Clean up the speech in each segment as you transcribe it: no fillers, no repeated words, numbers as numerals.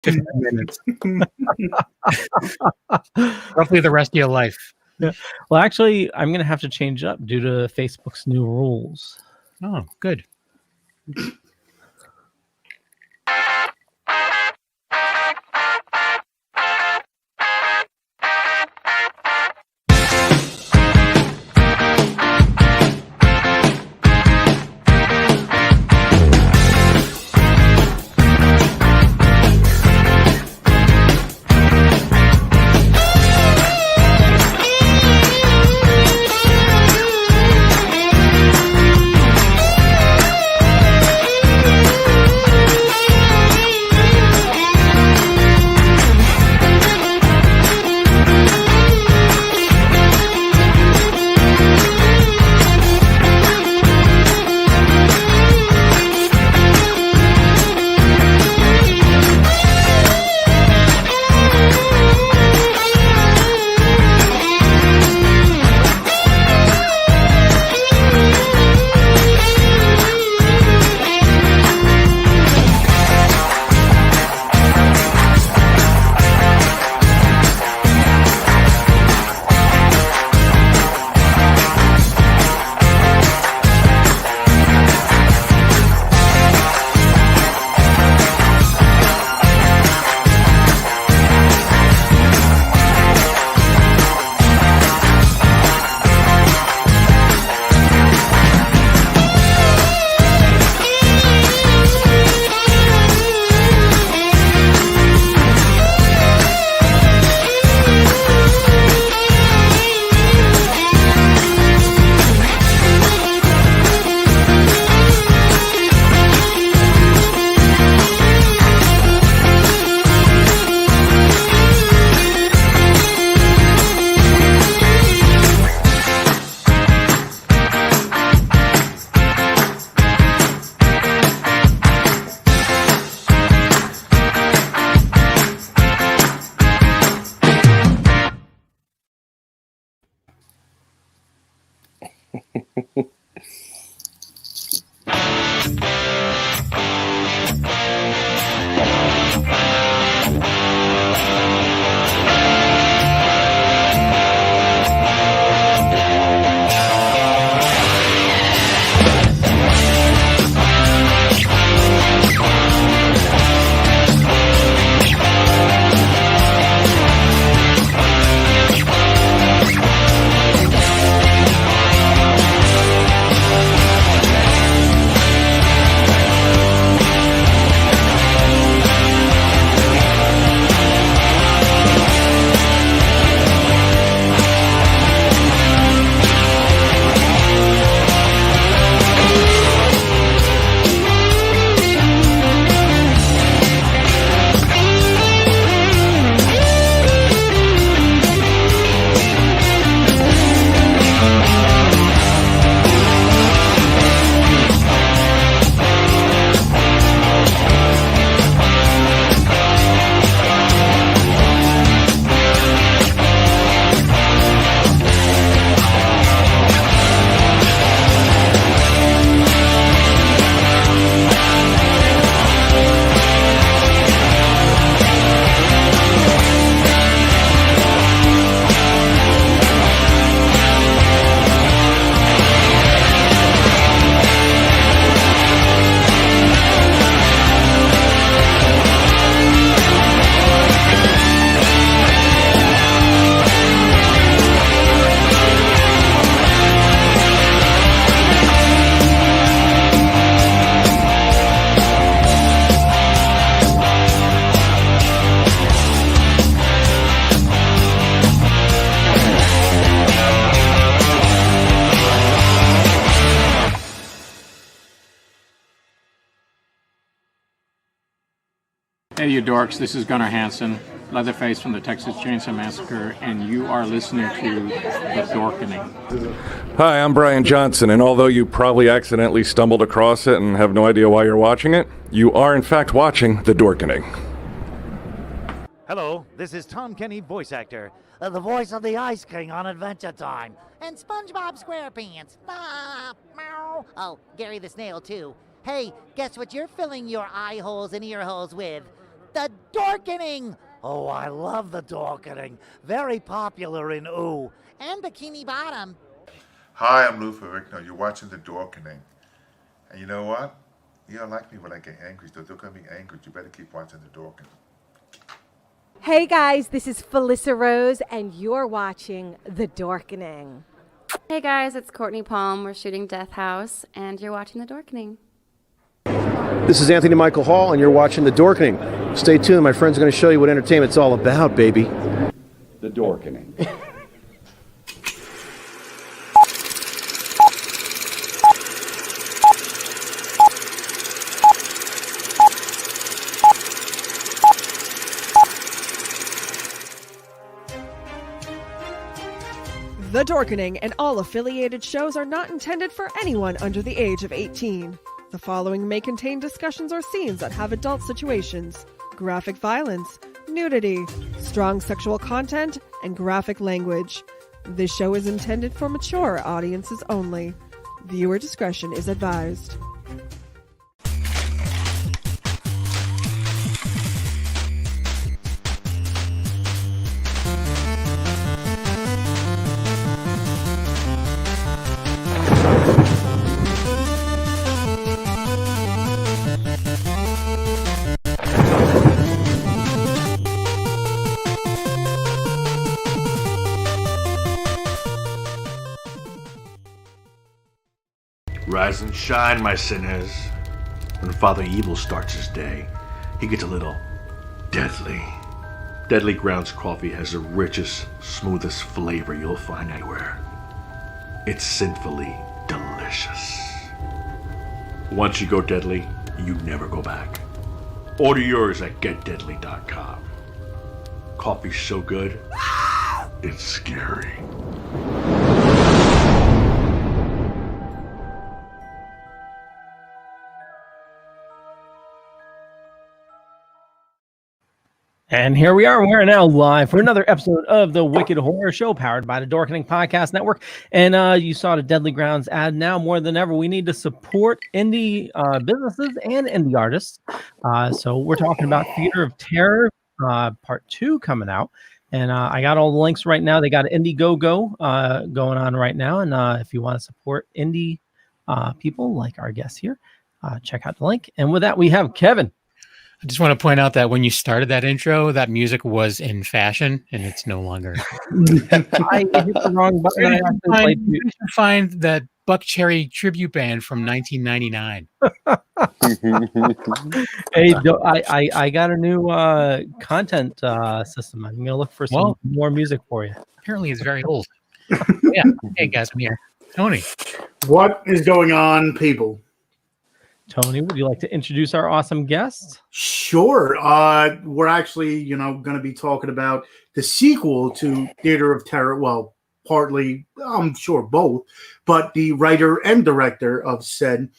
15 minutes. Roughly the rest of your life. Yeah. Well, actually, I'm going to have to change up due to Facebook's new rules. Oh, good. Hey, you dorks, this is Gunnar Hansen, Leatherface from the Texas Chainsaw Massacre, and you are listening to The Dorkening. Hi, I'm Brian Johnson, and although you probably accidentally stumbled across it and have no idea why you're watching it, you are in fact watching The Dorkening. Hello, this is Tom Kenny, voice actor, the voice of the Ice King on Adventure Time. And SpongeBob SquarePants. Ah, meow. Oh, Gary the Snail, too. Hey, guess what you're filling your eye holes and ear holes with? the Dorkening. Oh, I love the Dorkening. Very popular in Ooh and Bikini Bottom. Hi, I'm Lou Ferrigno. You're watching The Dorkening. And you know what? You don't like me when I get angry, so don't get me angry. You better keep watching The Dorkening. Hey guys, this is Felissa Rose, and you're watching The Dorkening. Hey guys, it's Courtney Palm. We're shooting Death House, and you're watching The Dorkening. This is Anthony Michael Hall, and you're watching The Dorkening. Stay tuned. My friends are going to show you what entertainment's all about, baby. The Dorkening. The Dorkening and all affiliated shows are not intended for anyone under the age of 18. The following may contain discussions or scenes that have adult situations, graphic violence, nudity, strong sexual content, and graphic language. This show is intended for mature audiences only. Viewer discretion is advised. Rise and shine, my sinners. When Father Evil starts his day, he gets a little deadly. Deadly Grounds coffee has the richest, smoothest flavor you'll find anywhere. It's sinfully delicious. Once you go deadly, you never go back. Order yours at getdeadly.com. Coffee's so good, it's scary. And here we are. We're now live for another episode of the Wicked Horror Show, powered by the Dorkening Podcast Network. And you saw the Deadly Grounds ad. Now more than ever, we need to support indie businesses and indie artists. So we're talking about Theater of Terror Part 2 coming out. And I got all the links right now. They got Indiegogo going on right now. And if you want to support indie people like our guests here, check out the link. And with that, we have Kevin. I just want to point out that when you started that intro, that music was in fashion, and it's no longer. I hit the wrong button. You can find that Buck Cherry tribute band from 1999. Hey, I got a new content system. I'm gonna look for some more music for you. Apparently, it's very old. Yeah. Hey guys, I'm here. Tony. What is going on, people? Tony, would you like to introduce our awesome guests? Sure. We're actually, going to be talking about the sequel to Theater of Terror. Well, partly, I'm sure both, but the writer and director of said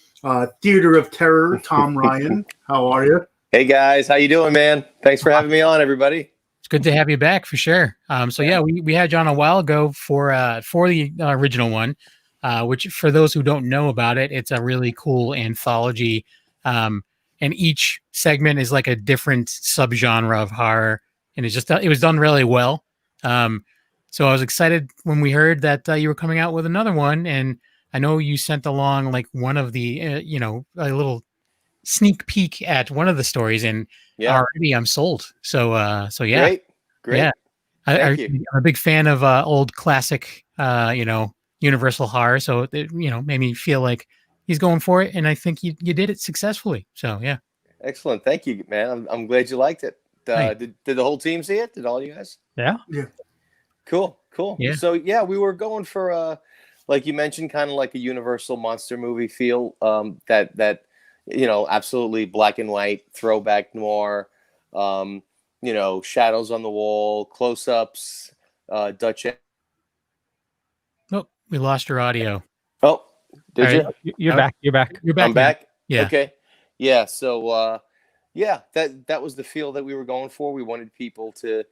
Theater of Terror, Tom Ryan. How are you? Hey guys, how you doing, man? Thanks for having me on, everybody. It's good to have you back for sure. We had you on a while ago for the original one. Which, for those who don't know about it, it's a really cool anthology. And each segment is like a different subgenre of horror. And it was done really well. So I was excited when we heard that you were coming out with another one. And I know you sent along like one of the, a little sneak peek at one of the stories. And already I'm sold. So yeah. Great. Yeah. Thank you. I'm a big fan of old classic, Universal horror, so it made me feel like he's going for it, and I think you did it successfully. So yeah, excellent. Thank you, man. I'm glad you liked it. Did the whole team see it? Did all you guys? Yeah. Cool. Yeah. So we were going for like you mentioned, kind of like a Universal monster movie feel. That absolutely black and white throwback noir. Shadows on the wall, close-ups, Dutch. We lost your audio. Oh, did you? You're back. You're back. I'm back. Yeah. Okay. Yeah. So, that was the feel that we were going for. We wanted people to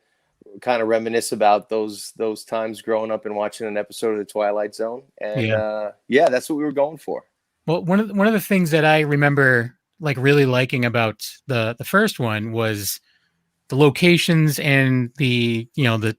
kind of reminisce about those times growing up and watching an episode of The Twilight Zone. And that's what we were going for. Well, one of the things that I remember like really liking about the first one was locations and the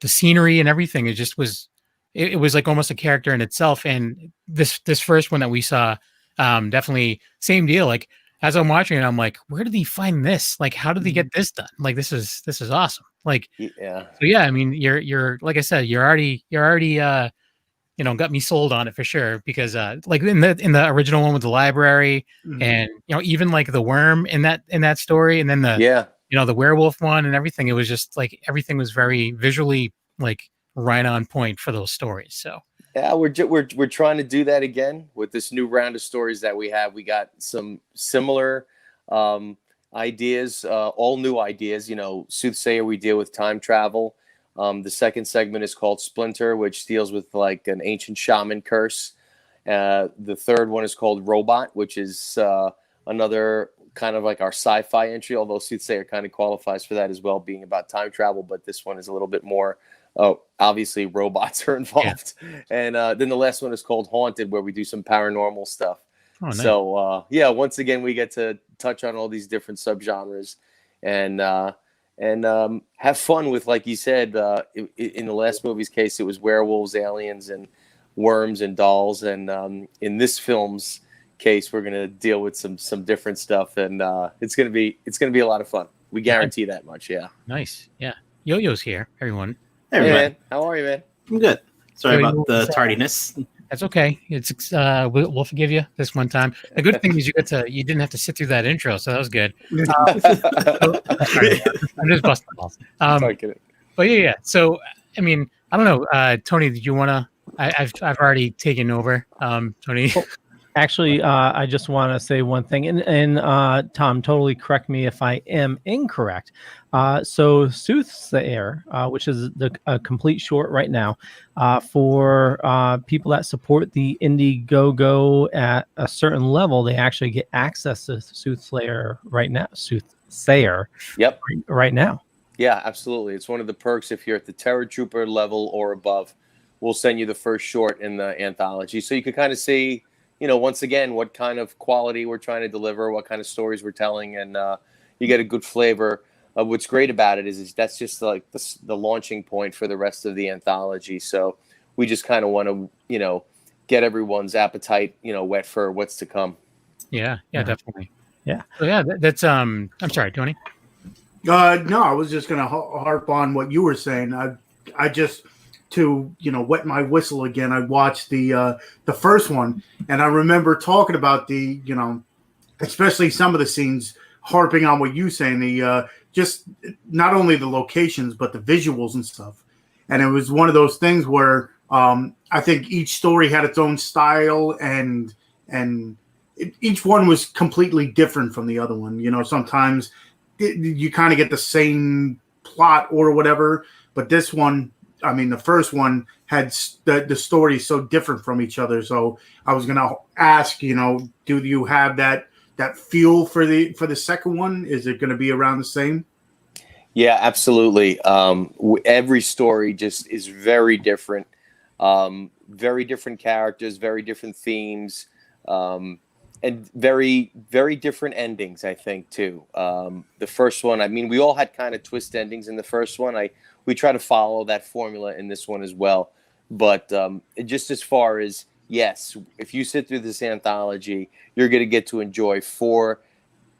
scenery and everything. It just was it was like almost a character in itself. And this first one that we saw, definitely same deal. Like as I'm watching it, I'm like, where did he find this? Like, how did he get this done? Like, this is awesome. Like, Yeah. So yeah, I mean, you're like I said, you're already got me sold on it for sure, because like in the original one with the library, and even like the worm in that story, and then the werewolf one and everything, it was just like everything was very visually like right on point for those stories. So yeah, we're trying to do that again with this new round of stories that we have. We got some similar ideas, all new ideas. Soothsayer, we deal with time travel. The second segment is called Splinter, which deals with like an ancient shaman curse. The third one is called Robot, which is another kind of like our sci-fi entry, although Soothsayer kind of qualifies for that as well, being about time travel. But this one is a little bit more, obviously robots are involved. Yeah. And then the last one is called Haunted, where we do some paranormal stuff. Oh, nice. So, once again, we get to touch on all these different subgenres and have fun with, like you said, in the last movie's case, it was werewolves, aliens, and worms and dolls. And in this film's case, we're going to deal with some different stuff. And it's going to be a lot of fun. We guarantee that much. Yeah. Nice. Yeah. Yo-Yo's here, everyone. Hey, man. How are you, man? I'm good. Sorry about the tardiness. That's okay. It's we'll forgive you this one time. The good thing is you didn't have to sit through that intro, so that was good. I'm just busting balls. But yeah. So I mean, I don't know, Tony. Did you want to? I've already taken over, Tony. Actually, I just want to say one thing, and Tom, totally correct me if I am incorrect. So Soothsayer, which is a complete short right now, for people that support the Indiegogo at a certain level, they actually get access to Soothsayer right now. Soothsayer. Yep. Right now. Yeah, absolutely. It's one of the perks if you're at the Terror Trooper level or above. We'll send you the first short in the anthology, so you can kind of see, once again, what kind of quality we're trying to deliver, what kind of stories we're telling, and you get a good flavor. What's great about it is that's just like the launching point for the rest of the anthology. So we just kind of want to, get everyone's appetite, wet for what's to come. Yeah, definitely. Yeah. So yeah, that's I'm sorry, Tony. No, I was just gonna harp on what you were saying. I just to wet my whistle again. I watched the first one, and I remember talking about the especially some of the scenes, harping on what you saying, the just not only the locations but the visuals and stuff. And it was one of those things where I think each story had its own style, and each one was completely different from the other one. Sometimes you kind of get the same plot or whatever, but this one, I mean, the first one had the story so different from each other. So I was gonna ask, do you have that feel for the second one? Is it going to be around the same? Yeah, absolutely. Every story just is very different. Very different characters, very different themes, and very, very different endings, I think, too. The first one, I mean, we all had kind of twist endings in the first one. We try to follow that formula in this one as well. But just as far as, yes, if you sit through this anthology, you're going to get to enjoy 4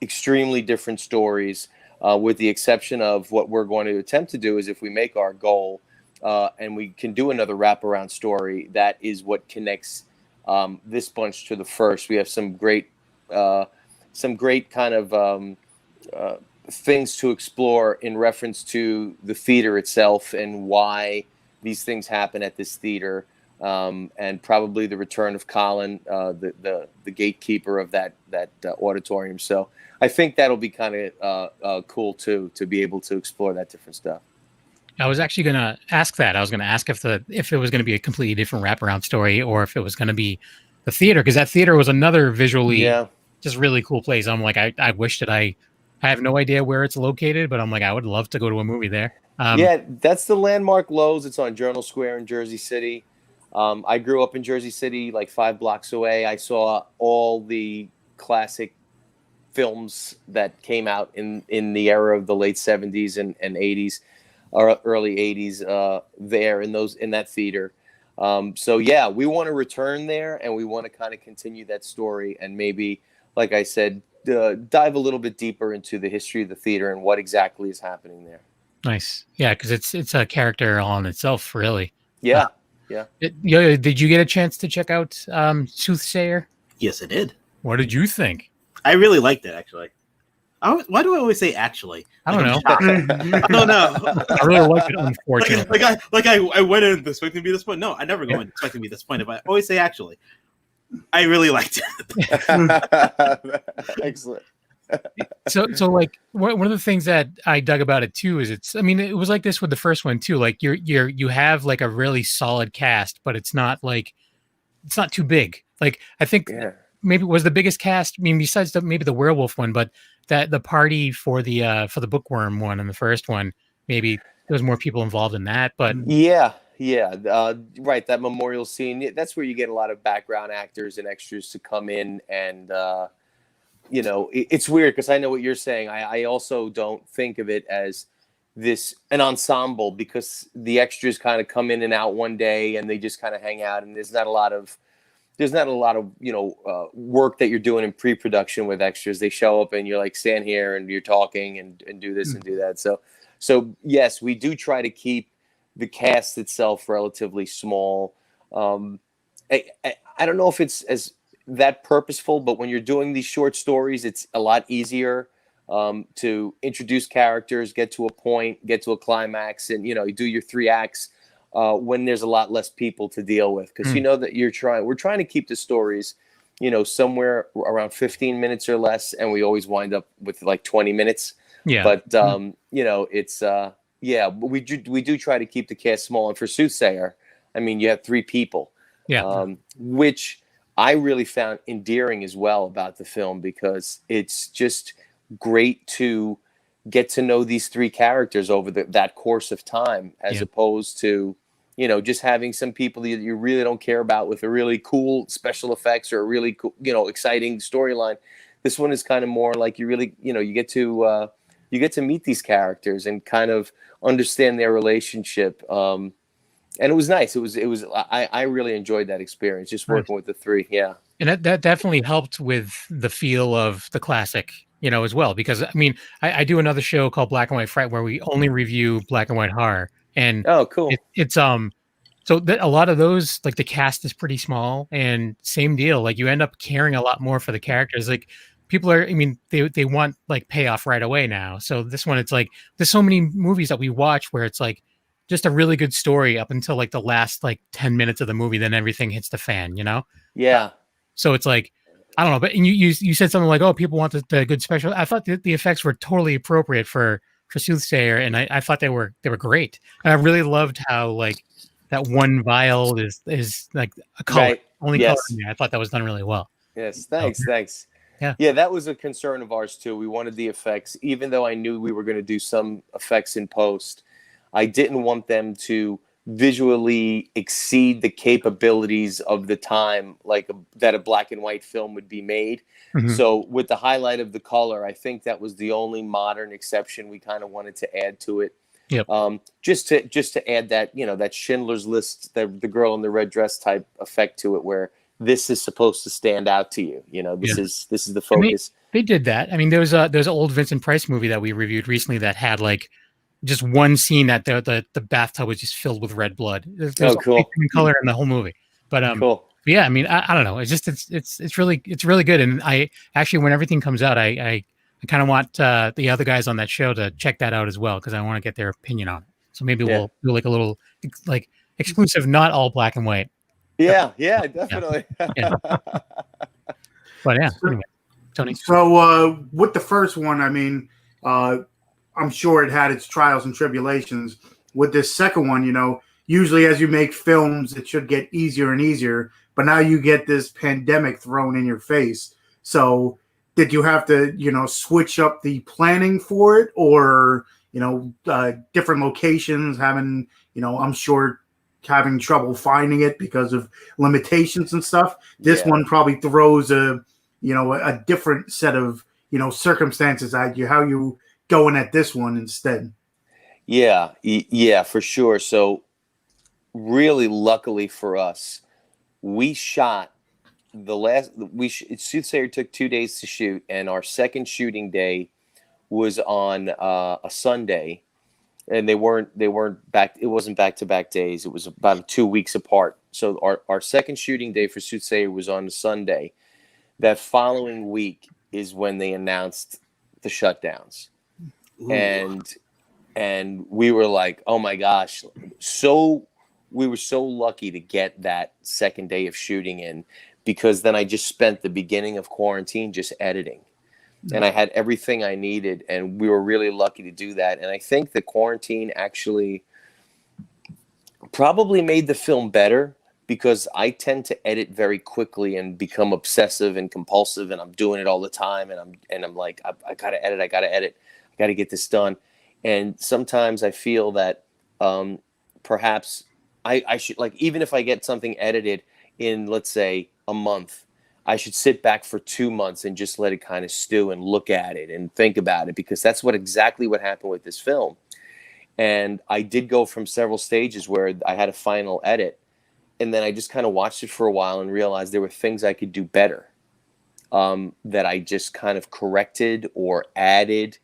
extremely different stories, with the exception of what we're going to attempt to do is, if we make our goal and we can do another wraparound story, that is what connects this bunch to the first. We have some great kind of things to explore in reference to the theater itself and why these things happen at this theater. And probably the return of Colin, the gatekeeper of that auditorium. So I think that'll be kind of cool too, to be able to explore that different stuff. I was actually going to ask that. I was going to ask if it was going to be a completely different wraparound story, or if it was going to be the theater, because that theater was another visually just really cool place. I'm like, I wish that I have no idea where it's located, but I'm like, I would love to go to a movie there. Yeah, that's the Landmark Lowe's. It's on Journal Square in Jersey City. I grew up in Jersey City, like 5 blocks away. I saw all the classic films that came out in the era of the late 70s and 80s or early 80s there in that theater. So yeah, we want to return there, and we want to kind of continue that story, and maybe, like I said, dive a little bit deeper into the history of the theater and what exactly is happening there. Nice. Yeah, because it's a character all in itself, really. Yeah. Did you get a chance to check out Soothsayer? Yes, I did. What did you think? I really liked it, actually. Why do I always say actually? I don't know. I don't know. I really like it, unfortunately. I went in expecting to be disappointed. No, I never go in expecting to be disappointed, but I always say actually. I really liked it. Excellent. So like one of the things that I dug about it too is it was like this with the first one too. Like you have like a really solid cast, but it's not too big. Like I think maybe it was the biggest cast. I mean, besides maybe the werewolf one, but that the party for the bookworm one and the first one, maybe there was more people involved in that. But yeah, right. That memorial scene. That's where you get a lot of background actors and extras to come in, and it's weird because I know what you're saying. I also don't think of it as an ensemble, because the extras kind of come in and out one day and they just kind of hang out, and there's not a lot of work that you're doing in pre-production with extras. They show up and you're like, stand here and you're talking and do this and do that. So yes, we do try to keep the cast itself relatively small. I don't know if it's as that purposeful, but when you're doing these short stories, it's a lot easier to introduce characters, get to a point, get to a climax, and you do your 3 acts when there's a lot less people to deal with, because that we're trying to keep the stories somewhere around 15 minutes or less, and we always wind up with like 20 minutes. But it's we do try to keep the cast small. And for Soothsayer, I mean, you have 3 people, which I really found endearing as well about the film, because it's just great to get to know these 3 characters over that course of time, as opposed to, just having some people that you really don't care about with a really cool special effects or a really cool, exciting storyline. This one is kind of more like you really, you get to meet these characters and kind of understand their relationship. And it was nice. I really enjoyed that experience, just working with the 3. Yeah. And that definitely helped with the feel of the classic, as well, because I mean, I do another show called Black and White Fright where we only review black and white horror. And oh, cool. It's so a lot of those, like the cast is pretty small, and same deal. Like you end up caring a lot more for the characters. Like people they want like payoff right away now. So this one, it's like there's so many movies that we watch where it's like just a really good story up until like the last like 10 minutes of the movie, then everything hits the fan, Yeah. So it's like, I don't know, but you said something like, oh, people want the good special. I thought the effects were totally appropriate for Soothsayer, and I thought they were great. And I really loved how like that one vial is like a color, only color in there. I thought that was done really well. Yes, thanks. Yeah, that was a concern of ours too. We wanted the effects, even though I knew we were going to do some effects in post. I didn't want them to visually exceed the capabilities of the time, like that a black and white film would be made. Mm-hmm. So with the highlight of the color, I think that was the only modern exception we kind of wanted to add to it. Yep. Just to add that, that Schindler's List, the girl in the red dress type effect to it, where this is supposed to stand out to you. This is the focus. They did that. I mean, there's an old Vincent Price movie that we reviewed recently that had like just one scene that the bathtub was just filled with red blood. There's cool. Color in the whole movie. But cool. Yeah, I mean, I don't know. It's just it's really good. And I actually, when everything comes out, I kind of want the other guys on that show to check that out as well, because I want to get their opinion on it. So maybe we'll do like a little like exclusive, not all black and white. Yeah, definitely. Yeah. But yeah, anyway, Tony. So with the first one, I mean, I'm sure it had its trials and tribulations. With this second one, usually as you make films, it should get easier and easier. But now you get this pandemic thrown in your face. So did you have to, switch up the planning for it, or, different locations having, I'm sure having trouble finding it because of limitations and stuff? This one probably throws a different set of, circumstances how you going at this one instead. Yeah, for sure. So really luckily for us, we shot Soothsayer took 2 days to shoot, and our second shooting day was on a Sunday, and they weren't back. It wasn't back-to-back days. It was about 2 weeks apart. So our second shooting day for Soothsayer was on a Sunday. That following week is when they announced the shutdowns. Ooh. And we were like, oh my gosh. We were so lucky to get that second day of shooting in, because then I just spent the beginning of quarantine just editing. And I had everything I needed, and we were really lucky to do that. And I think the quarantine actually probably made the film better, because I tend to edit very quickly and become obsessive and compulsive, and I'm doing it all the time. And I'm like, I gotta edit, I gotta get this done. And sometimes I feel that perhaps I should, like, even if I get something edited in, let's say, a month, I should sit back for 2 months and just let it kind of stew and look at it and think about it, because that's exactly what happened with this film. And I did go from several stages where I had a final edit, and then I just kind of watched it for a while and realized there were things I could do better, that I just kind of corrected or added.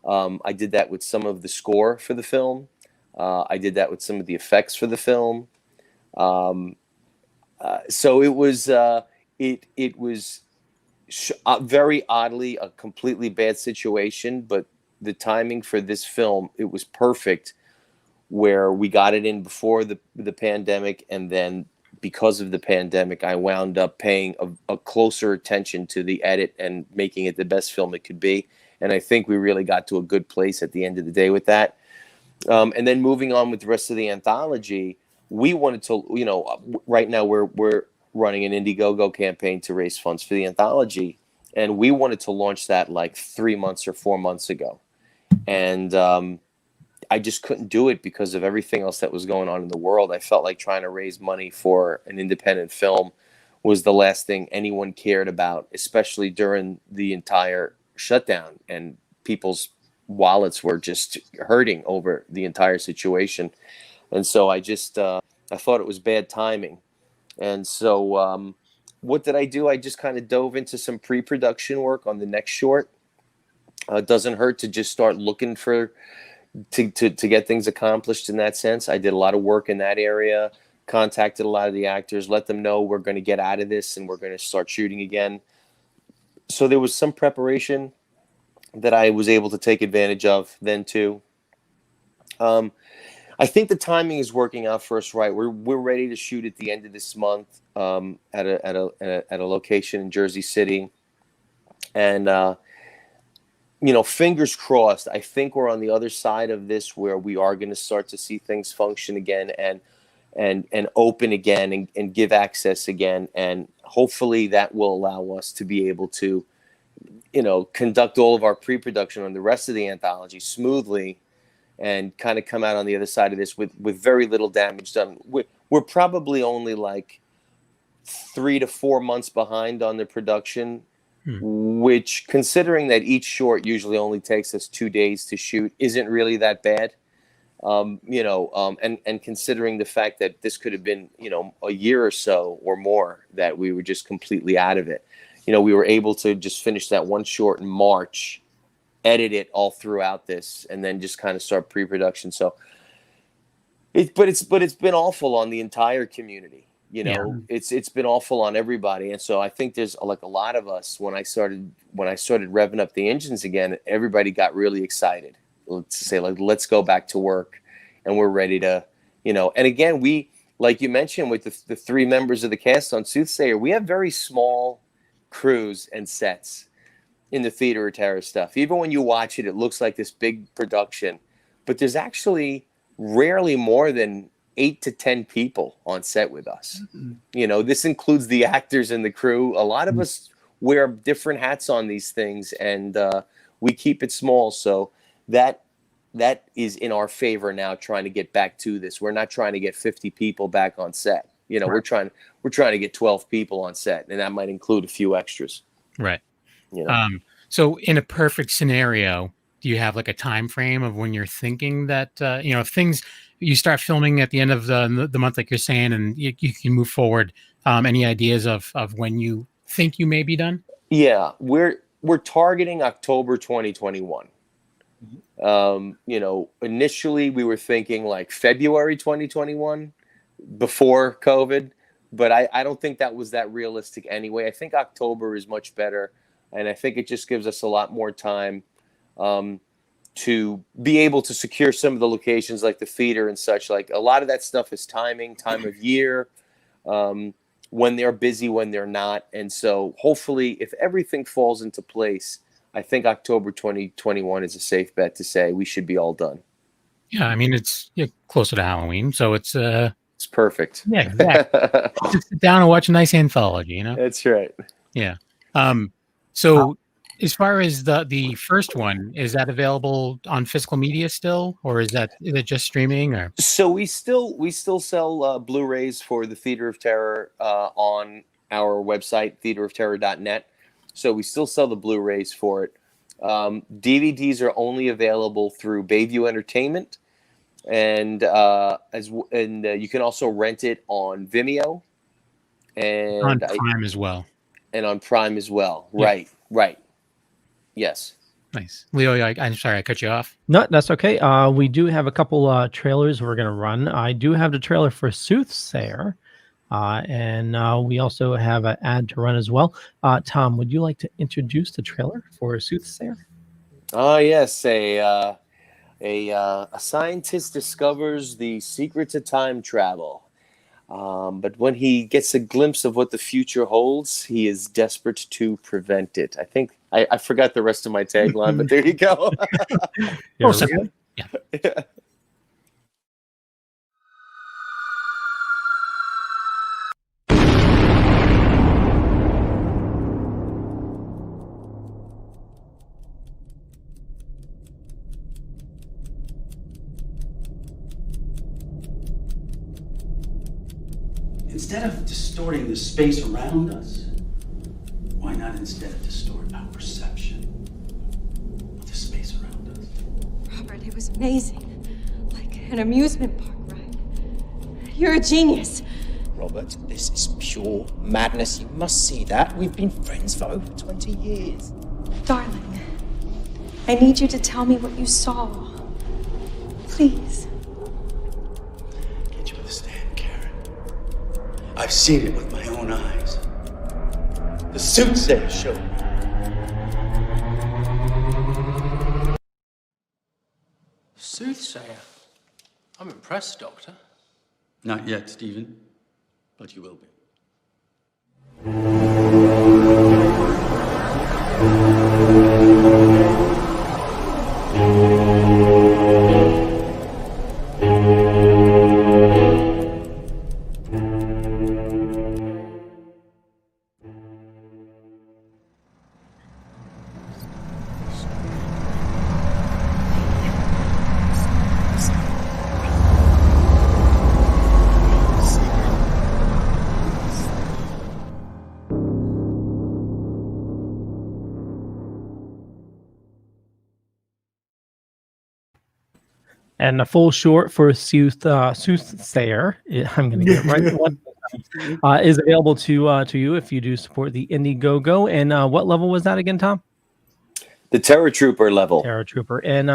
I did that with some of the score for the film. I did that with some of the effects for the film. So it was very oddly a completely bad situation, but the timing for this film, it was perfect, where we got it in before the pandemic, and then because of the pandemic, I wound up paying a closer attention to the edit and making it the best film it could be. And I think we really got to a good place at the end of the day with that. And then moving on with the rest of the anthology, we wanted to, right now we're running an Indiegogo campaign to raise funds for the anthology. And we wanted to launch that like 3 months or 4 months ago. And I just couldn't do it because of everything else that was going on in the world. I felt like trying to raise money for an independent film was the last thing anyone cared about, especially during the entire shutdown, and people's wallets were just hurting over the entire situation. And so I just I thought it was bad timing. And so what did I do? I just kind of dove into some pre-production work on the next short. It doesn't hurt to just start looking to get things accomplished in that sense. I did a lot of work in that area, contacted a lot of the actors, let them know we're going to get out of this and we're going to start shooting again. So there was some preparation that I was able to take advantage of then too. I think the timing is working out for us right. We're ready to shoot at the end of this month at a location in Jersey City, and fingers crossed. I think we're on the other side of this, where we are going to start to see things function again and open again and give access again, and hopefully that will allow us to be able to conduct all of our pre-production on the rest of the anthology smoothly and kind of come out on the other side of this with very little damage done. We're probably only like 3 to 4 months behind on the production, which, considering that each short usually only takes us 2 days to shoot, isn't really that bad. And considering the fact that this could have been, a year or so or more that we were just completely out of it. We were able to just finish that one short in March, edit it all throughout this, and then just kind of start pre-production. So it's been awful on the entire community. It's been awful on everybody. And so I think there's like a lot of us, when I started revving up the engines again, everybody got really excited to say, like, let's go back to work, and we're ready to, and again, we, like you mentioned with the 3 members of the cast on Soothsayer, we have very small crews and sets in the Theater of Terror stuff. Even when you watch it, it looks like this big production, but there's actually rarely more than 8 to 10 people on set with us. This includes the actors and the crew. A lot of us wear different hats on these things, and we keep it small. So that is in our favor now, trying to get back to this. We're not trying to get 50 people back on set. Right. We're trying to get 12 people on set, and that might include a few extras. Right. So in a perfect scenario, do you have like a time frame of when you're thinking that if things you start filming at the end of the month, like you're saying, and you can move forward? Any ideas of when you think you may be done? Yeah, we're targeting October 2021. Initially we were thinking like February 2021 before COVID, but I don't think that was that realistic anyway. I think October is much better, and I think it just gives us a lot more time to be able to secure some of the locations like the theater and such. Like a lot of that stuff is timing, time of year, when they're busy, when they're not. And so hopefully if everything falls into place, I think October 2021 is a safe bet to say we should be all done. Yeah, I mean, it's closer to Halloween, so it's perfect. Yeah, exactly. Just sit down and watch a nice anthology, That's right. Yeah. So as far as the first one, is that available on physical media still, or is it just streaming? Or so we still sell Blu-rays for the Theater of Terror on our website, theaterofterror.net. So we still sell the Blu-rays for it. DVDs are only available through Bayview Entertainment, and you can also rent it on Vimeo and on Prime as well. And on Prime as well. Yeah. Right. Yes. Nice. Leo, I'm sorry I cut you off. No, that's okay. We do have a couple trailers we're going to run. I do have the trailer for Soothsayer, and we also have an ad to run as well. Tom, would you like to introduce the trailer for Soothsayer? Oh, yes. A scientist discovers the secrets of time travel. But when he gets a glimpse of what the future holds, he is desperate to prevent it. I think I forgot the rest of my tagline, but there you go. Yeah. Instead of distorting the space around us, why not instead distort our perception of the space around us? Robert, it was amazing. Like an amusement park ride. You're a genius. Robert, this is pure madness. You must see that. We've been friends for over 20 years. Darling, I need you to tell me what you saw. Please. Can't you understand, Karen? I've seen it with my own eyes. The Soothsayer showed me. Soothsayer? I'm impressed, Doctor. Not yet, Stephen, but you will be. And the full short for Soothsayer, I'm going to get it right, is available to you if you do support the Indiegogo. And what level was that again, Tom? The Terror Trooper level. Terror Trooper. And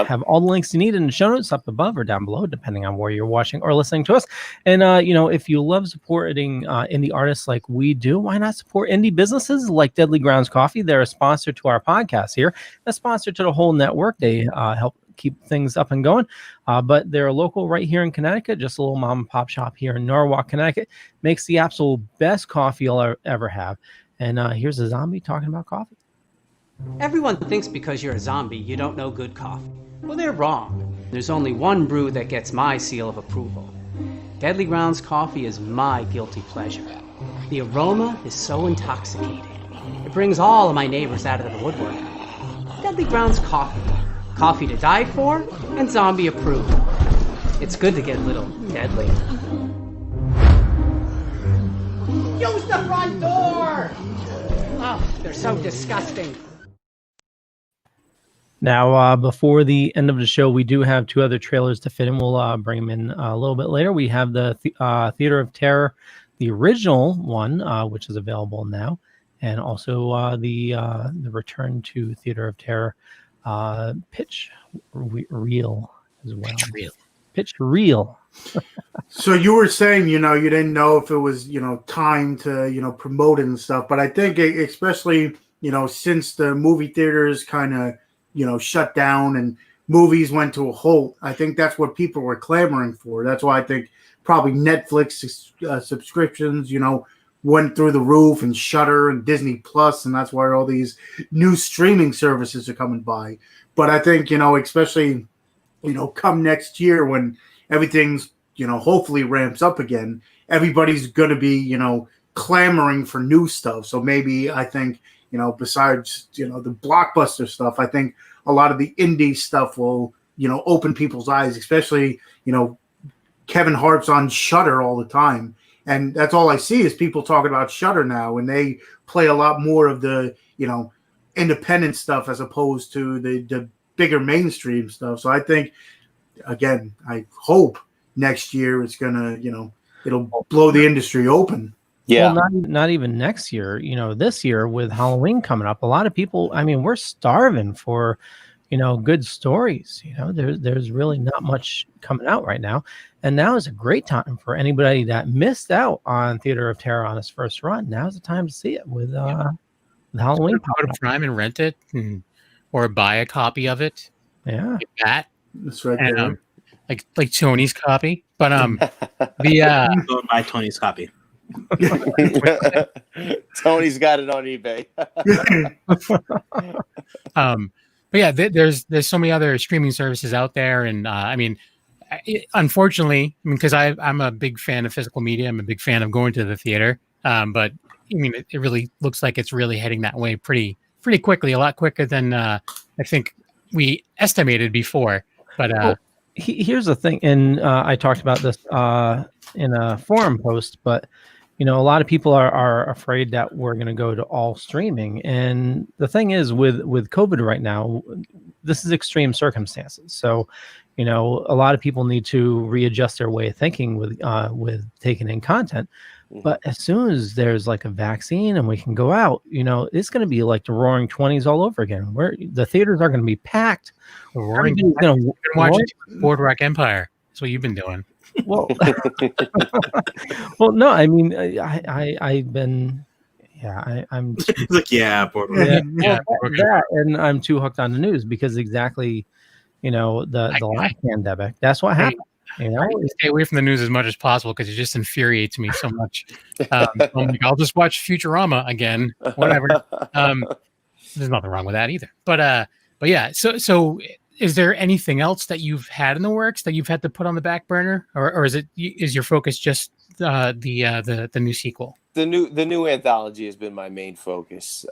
have all the links you need in the show notes up above or down below, depending on where you're watching or listening to us. And, if you love supporting indie artists like we do, why not support indie businesses like Deadly Grounds Coffee? They're a sponsor to our podcast here, a sponsor to the whole network. They help keep things up and going, but they're local right here in Connecticut, just a little mom and pop shop here in Norwalk, Connecticut. Makes the absolute best coffee you'll ever have. And here's a zombie talking about coffee. Everyone thinks because you're a zombie, you don't know good coffee. Well, they're wrong. There's only one brew that gets my seal of approval. Deadly Grounds Coffee is my guilty pleasure. The aroma is so intoxicating. It brings all of my neighbors out of the woodwork. Deadly Grounds Coffee. Coffee to die for, and zombie approved. It's good to get a little deadly. Use the front door! Oh, they're so disgusting. Now, before the end of the show, we do have 2 other trailers to fit in. We'll bring them in a little bit later. We have the Theater of Terror, the original one, which is available now, and also the return to Theater of Terror, Pitch Reel as well. Pitch Reel. So you were saying, you didn't know if it was, time to, promote it and stuff. But I think especially, since the movie theaters kind of, shut down and movies went to a halt, I think that's what people were clamoring for. That's why I think probably Netflix subscriptions, went through the roof, and Shudder and Disney Plus, and that's why all these new streaming services are coming by. But I think, especially, come next year when everything's, hopefully ramps up again, everybody's going to be, clamoring for new stuff. So maybe I think, besides, the blockbuster stuff, I think a lot of the indie stuff will, open people's eyes, especially, Kevin Hart's on Shudder all the time. And that's all I see is people talking about Shudder now, and they play a lot more of the, independent stuff as opposed to the bigger mainstream stuff. So I think, again, I hope next year it's gonna, it'll blow the industry open. Yeah. Well, not even next year. This year with Halloween coming up, a lot of people. I mean, we're starving for, good stories. There's really not much coming out right now, and now is a great time for anybody that missed out on Theater of Terror on its first run. Now's the time to see it with Halloween. Go to Prime and rent it, or buy a copy of it. Yeah, like that. That's right And, there. like Tony's copy, but Go buy Tony's copy. Tony's got it on eBay. But yeah, there's so many other streaming services out there, and unfortunately, because I'm a big fan of physical media, I'm a big fan of going to the theater. But it really looks like it's really heading that way pretty quickly, a lot quicker than I think we estimated before. But here's the thing, and I talked about this in a forum post, but a lot of people are afraid that we're going to go to all streaming. And the thing is, with COVID right now, this is extreme circumstances. So, a lot of people need to readjust their way of thinking with taking in content. But as soon as there's like a vaccine and we can go out, it's going to be like the Roaring 20s all over again, where the theaters are going to be packed. Everybody's going to watch Boardwalk Empire. That's what you've been doing. Well, well, no, I've been, I'm like, Boardwalk. That, and I'm too hooked on the news because exactly, the last pandemic. That's what happened. I stay away from the news as much as possible because it just infuriates me so much. I'm like, I'll just watch Futurama again, whatever. There's nothing wrong with that either. But yeah. So is there anything else that you've had in the works that you've had to put on the back burner, or is your focus just the new sequel? The new anthology has been my main focus.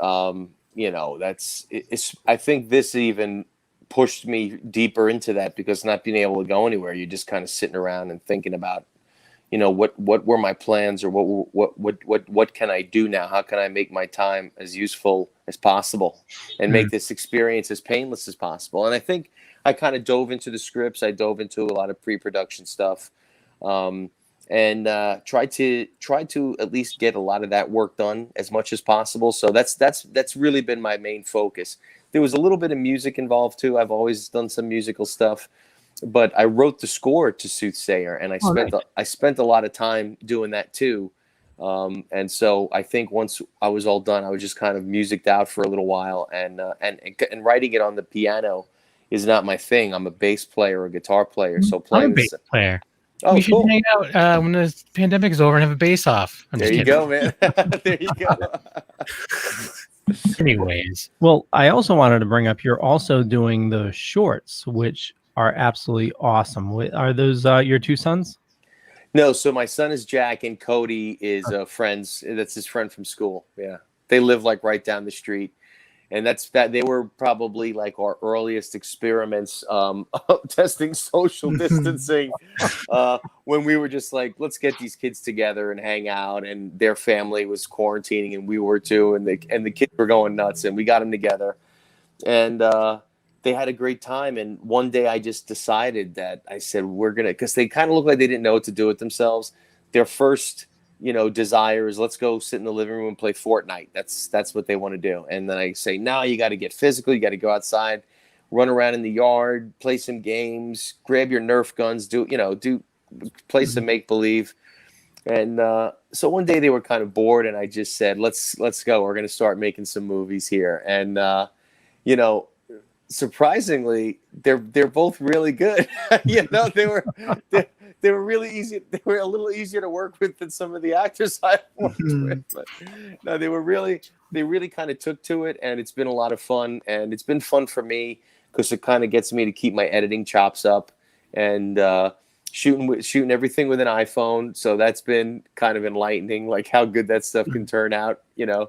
It's I think this even pushed me deeper into that because not being able to go anywhere, you're just kind of sitting around and thinking about, what were my plans, or what can I do now? How can I make my time as useful as possible and make this experience as painless as possible? And I think I kind of dove into the scripts. I dove into a lot of pre-production stuff, and tried to at least get a lot of that work done as much as possible. So that's really been my main focus. There was a little bit of music involved too. I've always done some musical stuff, but I wrote the score to Soothsayer, and I spent a lot of time doing that too. And so I think once I was all done, I was just kind of musiced out for a little while, and writing it on the piano is not my thing. I'm a bass player, a guitar player, so playing. I'm a bass player. Oh, we should cool. hang out when the pandemic is over and have a bass off. There you go, man. There you go. Anyways, well, I also wanted to bring up, you're also doing the shorts, which are absolutely awesome. Are those your 2 sons? No, so my son is Jack, and Cody is friends. That's his friend from school. Yeah, they live like right down the street, and they were probably like our earliest experiments testing social distancing when we were just like, let's get these kids together and hang out. And their family was quarantining, and we were too, and the kids were going nuts, and we got them together. And they had a great time. And one day I just decided that I said, we're going to, because they kind of looked like they didn't know what to do with themselves. Their first, desire is let's go sit in the living room and play Fortnite. That's what they want to do. And then I say, no, you got to get physical. You got to go outside, run around in the yard, play some games, grab your Nerf guns, play some make believe. And so one day they were kind of bored, and I just said, let's go. We're going to start making some movies here. And, surprisingly, they're both really good. They were really easy. They were a little easier to work with than some of the actors I worked with. But no, they really kind of took to it, and it's been a lot of fun. And it's been fun for me because it kind of gets me to keep my editing chops up and shooting everything with an iPhone. So that's been kind of enlightening, like how good that stuff can turn out, yeah,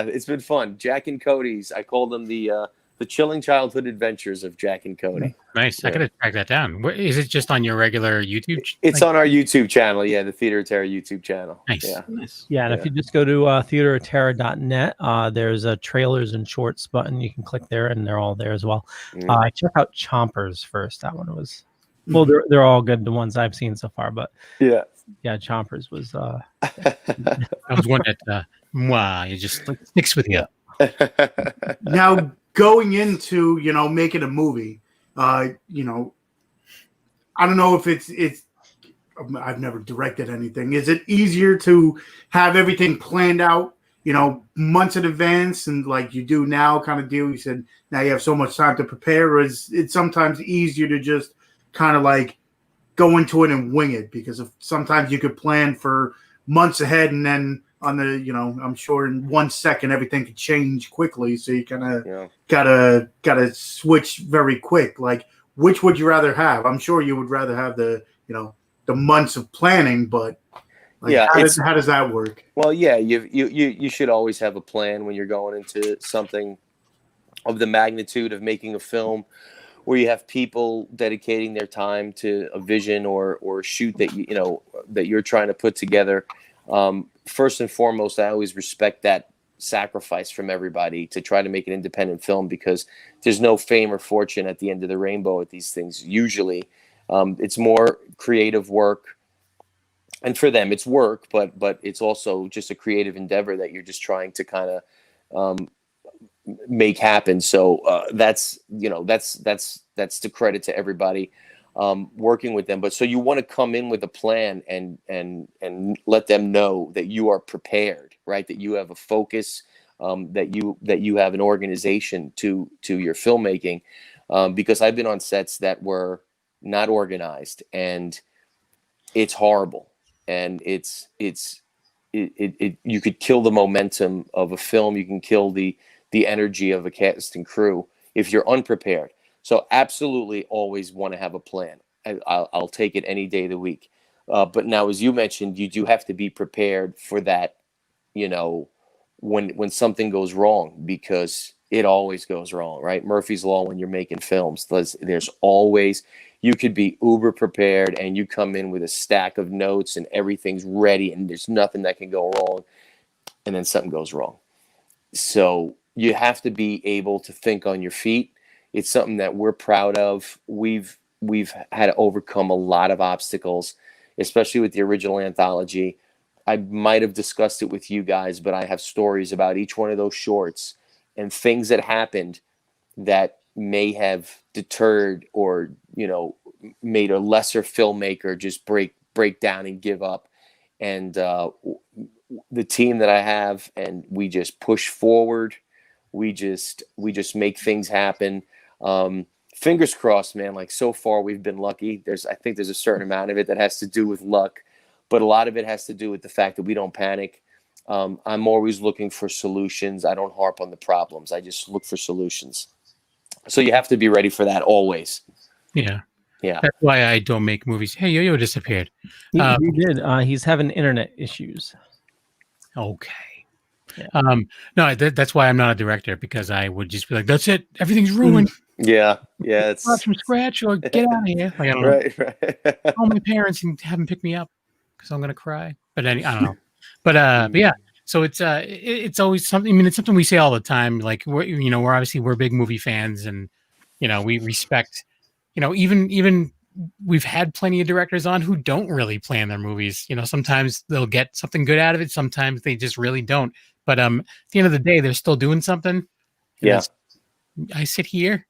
it's been fun. Jack and Cody's, I call them the chilling childhood adventures of Jack and Cody. Nice. Yeah. I gotta track that down. Is it just on your regular YouTube? It's on our YouTube channel. Yeah, the Theater of Terror YouTube channel. Nice. Yeah. Nice. Yeah, and if you just go to theaterofterror.net, there's a trailers and shorts button. You can click there, and they're all there as well. Check out Chompers first. That one was, well, they're all good, the ones I've seen so far. But yeah, Chompers was. That was one that it just sticks with you. Now, going into making a movie, I don't know if it's I've never directed anything. Is it easier to have everything planned out, months in advance, and like you do now, kind of deal? You said now you have so much time to prepare, or is it sometimes easier to just kind of like go into it and wing it? Because sometimes you could plan for months ahead, and then on the, I'm sure in 1 second everything could change quickly. So you kind of gotta switch very quick. Like, which would you rather have? I'm sure you would rather have the months of planning, but how does that work? Well, yeah, you should always have a plan when you're going into something of the magnitude of making a film, where you have people dedicating their time to a vision or shoot that that you're trying to put together. First and foremost, I always respect that sacrifice from everybody to try to make an independent film, because there's no fame or fortune at the end of the rainbow at these things. Usually, it's more creative work, and for them, it's work, but it's also just a creative endeavor that you're just trying to kind of make happen. So that's to credit to everybody working with them. But so you want to come in with a plan and let them know that you are prepared, right? That you have a focus, that you have an organization to your filmmaking, because I've been on sets that were not organized, and it's horrible, and it you could kill the momentum of a film. You can kill the energy of a cast and crew if you're unprepared. So absolutely always want to have a plan. I'll take it any day of the week. But now, as you mentioned, you do have to be prepared for that, when something goes wrong, because it always goes wrong, right? Murphy's Law when you're making films. There's always, you could be uber prepared and you come in with a stack of notes and everything's ready and there's nothing that can go wrong, and then something goes wrong. So you have to be able to think on your feet. It's something that we're proud of. We've had to overcome a lot of obstacles, especially with the original anthology. I might have discussed it with you guys, but I have stories about each one of those shorts and things that happened that may have deterred or, made a lesser filmmaker just break down and give up. And the team that I have, and we just push forward. We just make things happen. Fingers crossed, man. Like, so far we've been lucky. I think there's a certain amount of it that has to do with luck, but a lot of it has to do with the fact that we don't panic. I'm always looking for solutions. I don't harp on the problems. I just look for solutions. So you have to be ready for that always. Yeah. Yeah. That's why I don't make movies. Hey, Yo-Yo disappeared. He did. He's having internet issues. Okay. Yeah. No, that's why I'm not a director, because I would just be like, that's it. Everything's ruined. Yeah. It's Start from scratch or get out of here. Like, I don't know. Right. Call my parents and have them pick me up because I'm gonna cry. But I don't know. But yeah, So it's always something. I mean, it's something we say all the time. Like we're big movie fans, and we respect. Even we've had plenty of directors on who don't really plan their movies. Sometimes they'll get something good out of it. Sometimes they just really don't. But at the end of the day, they're still doing something. And Yeah. I sit here.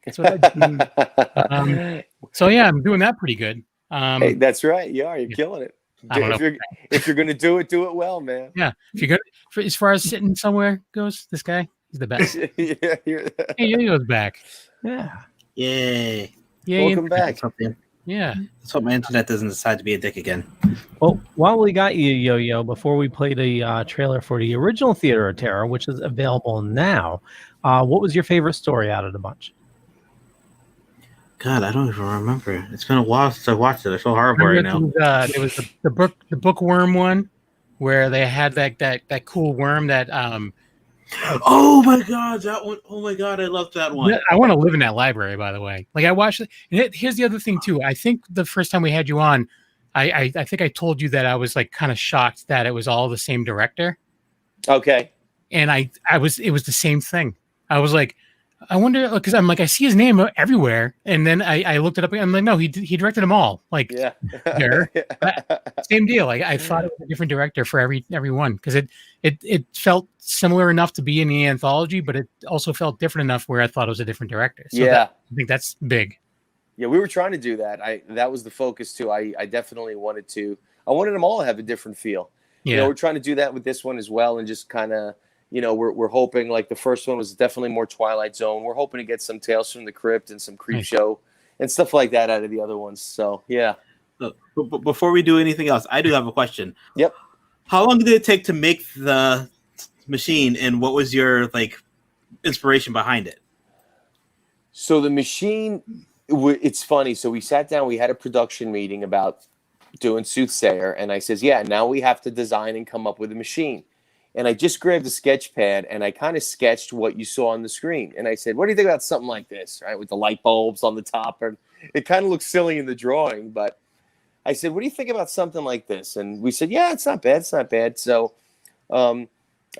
That's what I do. So yeah, I'm doing that pretty good. Hey, that's right. You are. You're killing it. I don't know. If you're gonna do it well, man. Yeah. If you're gonna, as far as sitting somewhere goes, this guy, he's the best. Yeah. Hey, Yo-Yo's back. Yeah. Yay. Yeah. Welcome back. Yeah. Let's hope my internet doesn't decide to be a dick again. Well, while we got you, Yo-Yo, before we play the trailer for the original Theater of Terror, which is available now, what was your favorite story out of the bunch? God, I don't even remember. It's been a while since I watched it. I feel horrible right now. It was the bookworm one, where they had that cool worm that Oh my God, that one! Oh my God, I loved that one. I want to live in that library, by the way. Like I watched it. And here's the other thing too. I think the first time we had you on, I think I told you that I was like kind of shocked that it was all the same director. Okay. And it was the same thing. I was like, I wonder, because I'm like, I see his name everywhere, and then I looked it up. And I'm like, no, he directed them all. Like, yeah, same deal. Like I thought it was a different director for every one, because it felt similar enough to be in the anthology, but it also felt different enough where I thought it was a different director. So yeah, I think that's big. Yeah, we were trying to do that. That was the focus too. I definitely wanted to. I wanted them all to have a different feel. Yeah, we're trying to do that with this one as well, and just kind of. We're hoping, like the first one was definitely more Twilight Zone. We're hoping to get some Tales from the Crypt and some Creep Show and stuff like that out of the other ones. So, yeah. But before we do anything else, I do have a question. Yep. How long did it take to make the machine, and what was your inspiration behind it? So the machine, it's funny. So we sat down, we had a production meeting about doing Soothsayer, and I says, yeah, now we have to design and come up with a machine. And I just grabbed a sketch pad and I kind of sketched what you saw on the screen. And I said, what do you think about something like this, right? With the light bulbs on the top. And it kind of looks silly in the drawing, but I said, what do you think about something like this? And we said, yeah, it's not bad. It's not bad. So I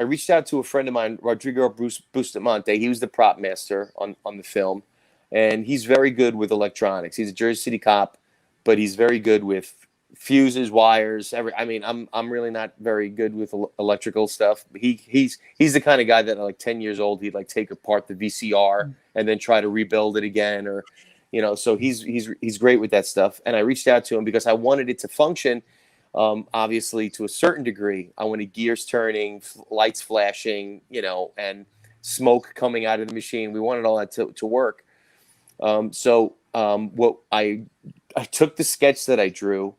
reached out to a friend of mine, Rodrigo Bustamante. He was the prop master on the film. And he's very good with electronics. He's a Jersey City cop, but he's very good with fuses, wires, I'm really not very good with electrical stuff. He's the kind of guy that at 10 years old, he'd take apart the VCR and then try to rebuild it again, or so he's great with that stuff. And I reached out to him because I wanted it to function, obviously to a certain degree. I wanted gears turning, lights flashing, and smoke coming out of the machine. We wanted all that to work. What I took the sketch that I drew,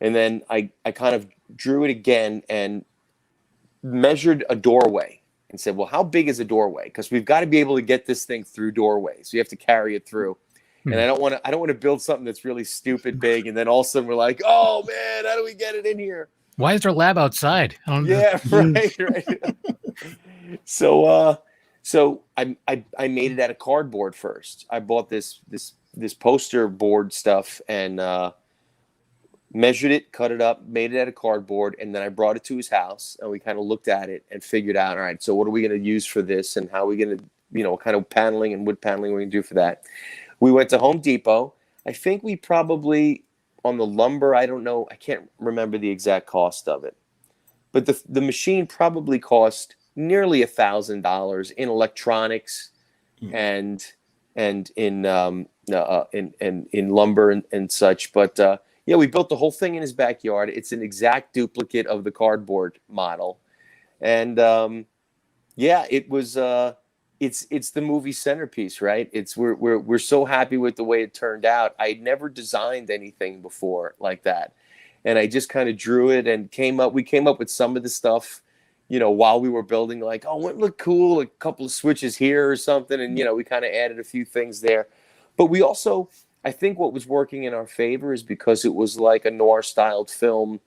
and then I kind of drew it again and measured a doorway and said, well, how big is a doorway? Because we've got to be able to get this thing through doorways. You have to carry it through. And I don't want to build something that's really stupid big. And then all of a sudden we're like, oh man, how do we get it in here? Why is there a lab outside? I don't know. Yeah, right. So I made it out of cardboard first. I bought this poster board stuff and measured it, cut it up, made it out of cardboard, and then I brought it to his house, and we kind of looked at it and figured out, all right, so what are we going to use for this, and how are we going to, what kind of paneling and wood paneling we're going to do for that. We went to Home Depot. I think we probably, on the lumber, I don't know, I can't remember the exact cost of it, but the machine probably cost nearly $1,000 in electronics and in lumber and such, but yeah, we built the whole thing in his backyard. It's an exact duplicate of the cardboard model, and yeah, it was. It's the movie centerpiece, right? We're so happy with the way it turned out. I'd never designed anything before like that, and I just kind of drew it and we came up with some of the stuff, while we were building. Like, oh, wouldn't it look cool? A couple of switches here or something, and we kind of added a few things there, but we also. I think what was working in our favor is because it was like a noir-styled film,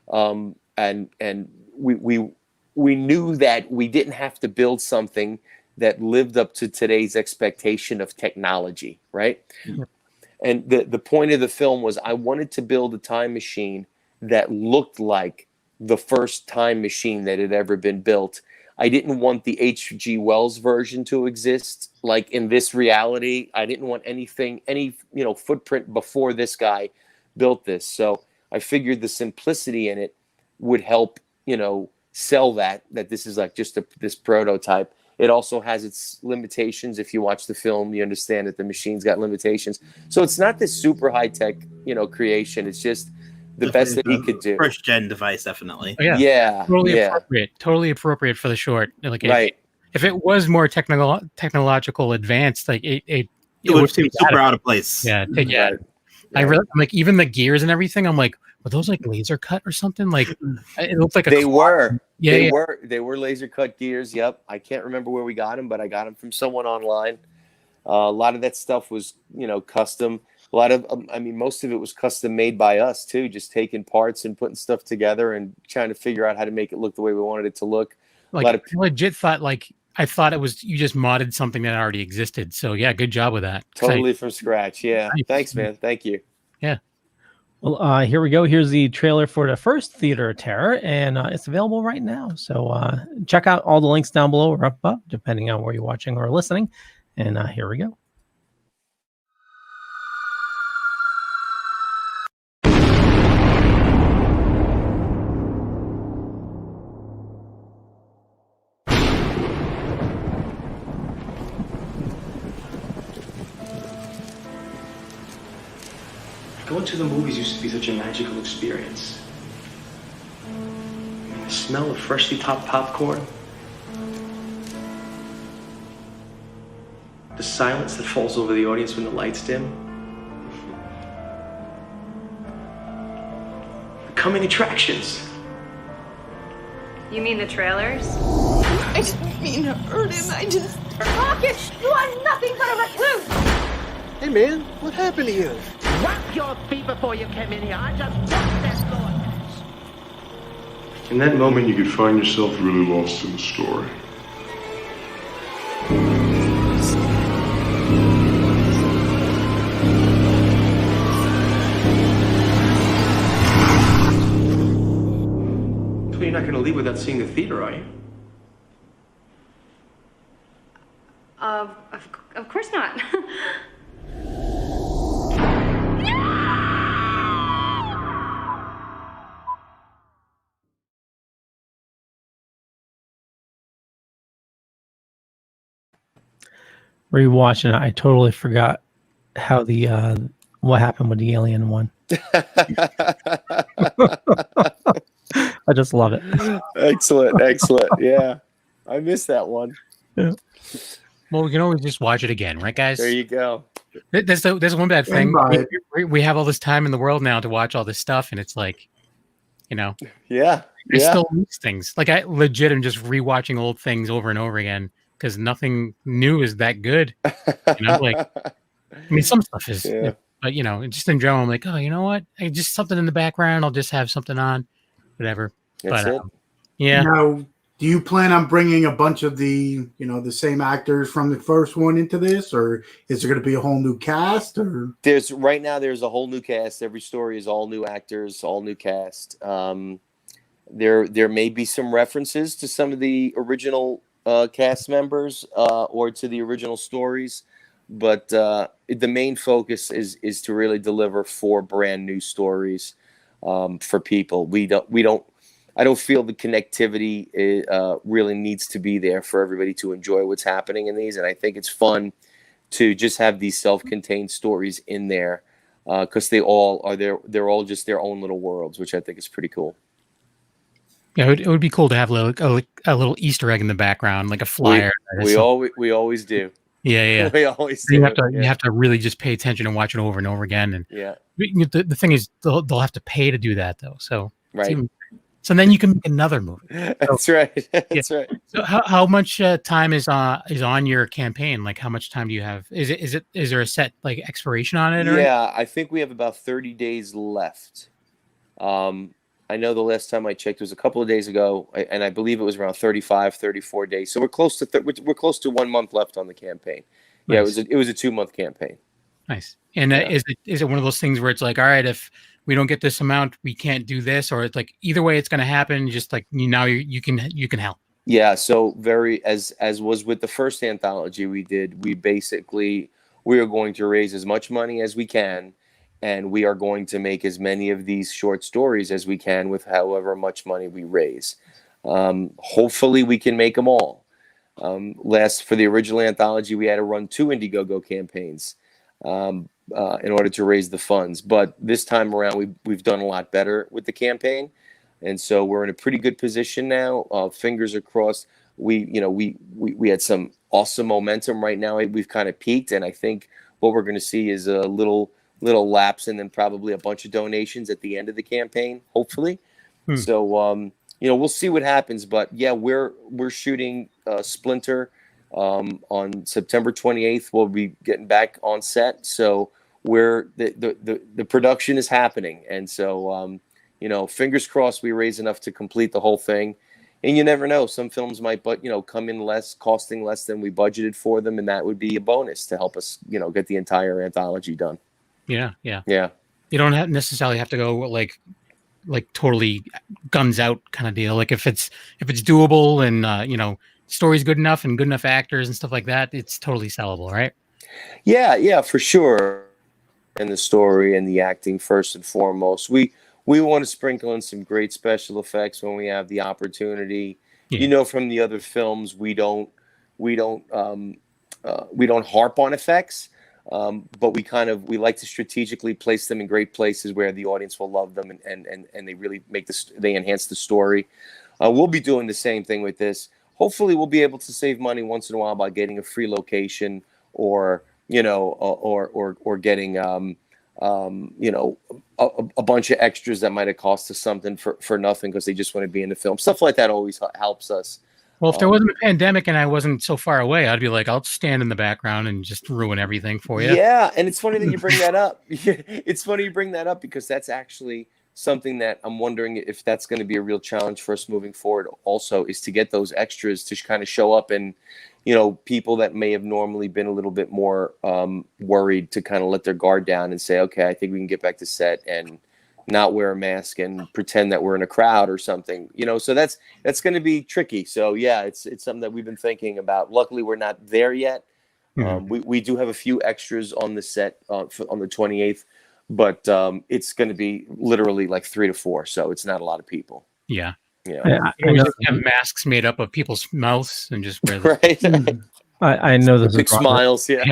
and we knew that we didn't have to build something that lived up to today's expectation of technology, right? Mm-hmm. And the point of the film was I wanted to build a time machine that looked like the first time machine that had ever been built. I didn't want the H.G. Wells version to exist, like in this reality. I didn't want any footprint before this guy built this. So I figured the simplicity in it would help, sell that this is like just this prototype. It also has its limitations. If you watch the film, you understand that the machine's got limitations. So it's not this super high tech, creation. It's just the best that he could do. First gen device, definitely. Oh, yeah. Yeah. Totally appropriate for the short. Like, right. If it was more technological advanced, like it would seem super out of place. Yeah. I really like even the gears and everything. I'm like, were those like laser cut or something? Like it looked like they were. Yeah, they were laser cut gears. Yep. I can't remember where we got them, but I got them from someone online. A lot of that stuff was, custom. A lot of, most of it was custom made by us too, just taking parts and putting stuff together and trying to figure out how to make it look the way we wanted it to look. Like I legit thought, I thought it was you just modded something that already existed. So yeah, good job with that. Totally from scratch. Yeah. Thanks, man. Thank you. Yeah. Well, here we go. Here's the trailer for the first Theater of Terror, and it's available right now. So check out all the links down below or up above, depending on where you're watching or listening. And here we go. Going to the movies used to be such a magical experience. The smell of freshly topped popcorn. The silence that falls over the audience when the lights dim. The coming attractions. You mean the trailers? I didn't mean to hurt him. I just... Marcus, you are nothing but a recluse! Hey man, what happened to you? Wipe your feet before you came in here. I just want that Lord. In that moment, you could find yourself really lost in the story. So you're not going to leave without seeing the theater, are you? Of course not. Rewatching it, I totally forgot how the what happened with the alien one. I just love it. Excellent. Yeah, I missed that one. Yeah. Well, we can always just watch it again, right, guys? There you go. There's one bad thing. We have all this time in the world now to watch all this stuff, and it's like, Yeah. I still miss things. Like I legit am just rewatching old things over and over again because nothing new is that good. Some stuff is, but just in general, I'm like, oh, you know what? Just something in the background. I'll just have something on, whatever. That's it. Yeah. Now, do you plan on bringing a bunch of the same actors from the first one into this, or is there going to be a whole new cast? Or there's a whole new cast. Every story is all new actors, all new cast. There may be some references to some of the original cast members or to the original stories, but the main focus is to really deliver 4 brand new stories for people. I don't feel the connectivity really needs to be there for everybody to enjoy what's happening in these, and I think it's fun to just have these self-contained stories in there because they're all just their own little worlds, which I think is pretty cool. Yeah, it would be cool to have a little Easter egg in the background, like a flyer. We always do. Yeah. We always do. You have to really just pay attention and watch it over and over again. And the thing is, they'll have to pay to do that though. So right. So then you can make another movie. That's right. That's right. So how much time is on your campaign? Like how much time do you have? Is there a set like expiration on it? Yeah, I think we have about 30 days left. I know the last time I checked was a couple of days ago, and I believe it was around 35, 34 days. So we're close to we're close to 1 month left on the campaign. Nice. Yeah, it was a 2-month campaign. Nice. And is it one of those things where it's like, all right, if we don't get this amount, we can't do this, or it's like either way it's going to happen. Just like you can help. Yeah, so very as was with the first anthology we did, we are going to raise as much money as we can, and we are going to make as many of these short stories as we can with however much money we raise. Hopefully we can make them all. For the original anthology, we had to run 2 Indiegogo campaigns in order to raise the funds. But this time around, we've done a lot better with the campaign. And so we're in a pretty good position now. Fingers are crossed. We had some awesome momentum right now. We've kind of peaked, and I think what we're going to see is a little lapse, and then probably a bunch of donations at the end of the campaign, hopefully. So we'll see what happens. But yeah, we're shooting Splinter on September 28th. We'll be getting back on set. So the production is happening, and so. Fingers crossed we raise enough to complete the whole thing. And you never know, some films might, come in costing less than we budgeted for them. And that would be a bonus to help us, get the entire anthology done. Yeah. Yeah. You don't necessarily have to go like totally guns out kind of deal. Like if it's doable and, story's good enough and good enough actors and stuff like that, it's totally sellable, right? Yeah, for sure. And the story and the acting first and foremost. We want to sprinkle in some great special effects when we have the opportunity. Yeah. From the other films, we don't harp on effects, but we like to strategically place them in great places where the audience will love them and they really they enhance the story. We'll be doing the same thing with this. Hopefully, we'll be able to save money once in a while by getting a free location or getting a bunch of extras that might have cost us something for nothing because they just want to be in the film. Stuff like that always helps us. Well, if there wasn't a pandemic and I wasn't so far away, I'd be like, I'll stand in the background and just ruin everything for you. Yeah, and it's funny that you bring that up. It's funny you bring that up because that's actually something that I'm wondering if that's going to be a real challenge for us moving forward also, is to get those extras to kind of show up and, people that may have normally been a little bit more worried to kind of let their guard down and say, okay, I think we can get back to set and not wear a mask and pretend that we're in a crowd or something, so that's going to be tricky. So yeah, it's something that we've been thinking about. Luckily, we're not there yet. Mm-hmm. We do have a few extras on the set on the 28th, but it's going to be literally like 3 to 4. So it's not a lot of people. Yeah. Yeah. We just have masks made up of people's mouths and just wear them. Right. I know this big is wrong. Smiles. Yeah.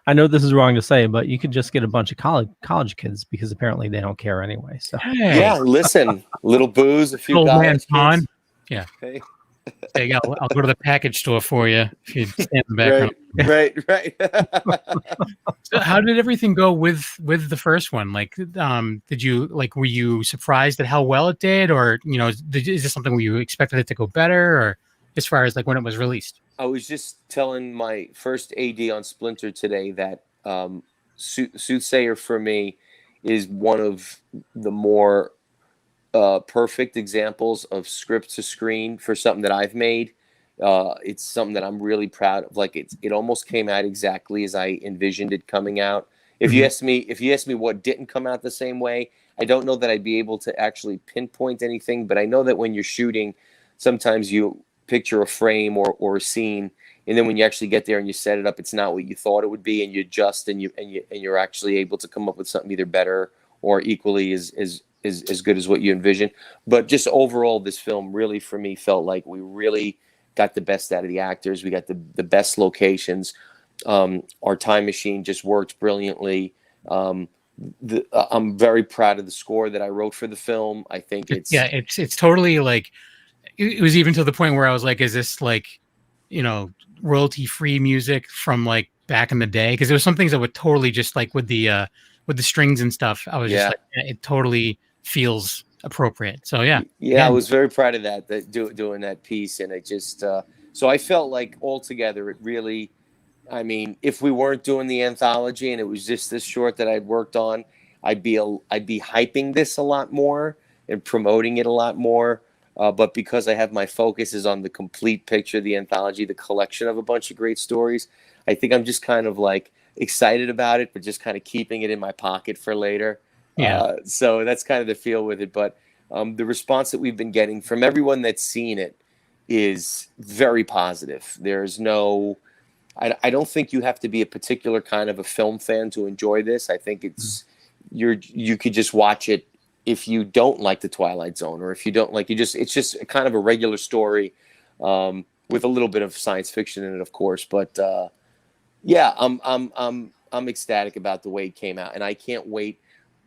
I know this is wrong to say, but you could just get a bunch of college kids because apparently they don't care anyway. So yeah, listen, little booze, a few old college man kids. Yeah. Hey. Hey, I'll go to the package store for you if you stand in the background. Right. So how did everything go with the first one? Like, were you surprised at how well it did, or is this something where you expected it to go better, or as far as like when it was released? I was just telling my first AD on Splinter today that Soothsayer for me is one of the more perfect examples of script to screen for something that I've made. It's something that I'm really proud of. Like it almost came out exactly as I envisioned it coming out. If you ask me what didn't come out the same way, I don't know that I'd be able to actually pinpoint anything, but I know that when you're shooting, sometimes you picture a frame or a scene, and then when you actually get there and you set it up, it's not what you thought it would be, and you adjust and you're actually able to come up with something either better or equally as good as what you envisioned. But just overall, this film really, for me, felt like we really got the best out of the actors. We got the best locations. Our time machine just worked brilliantly. I'm very proud of the score that I wrote for the film. I think it's totally like, it was even to the point where I was like, is this like, royalty free music from like back in the day? Because there was some things that would totally just like with the strings and stuff. I was just like, it totally feels appropriate. So yeah. I was very proud of that doing that piece, and it just so I felt like altogether it really, I mean, if we weren't doing the anthology and it was just this short that I'd worked on, I'd be hyping this a lot more and promoting it a lot more. But because I have my focus is on the complete picture, the anthology, the collection of a bunch of great stories, I think I'm just kind of like excited about it, but just kind of keeping it in my pocket for later. Yeah. So that's kind of the feel with it. But the response that we've been getting from everyone that's seen it is very positive. There's no, I don't think you have to be a particular kind of a film fan to enjoy this. I think it's you could just watch it if you don't like the Twilight Zone, or if you don't like, it's just kind of a regular story with a little bit of science fiction in it, of course. But yeah, I'm ecstatic about the way it came out, and I can't wait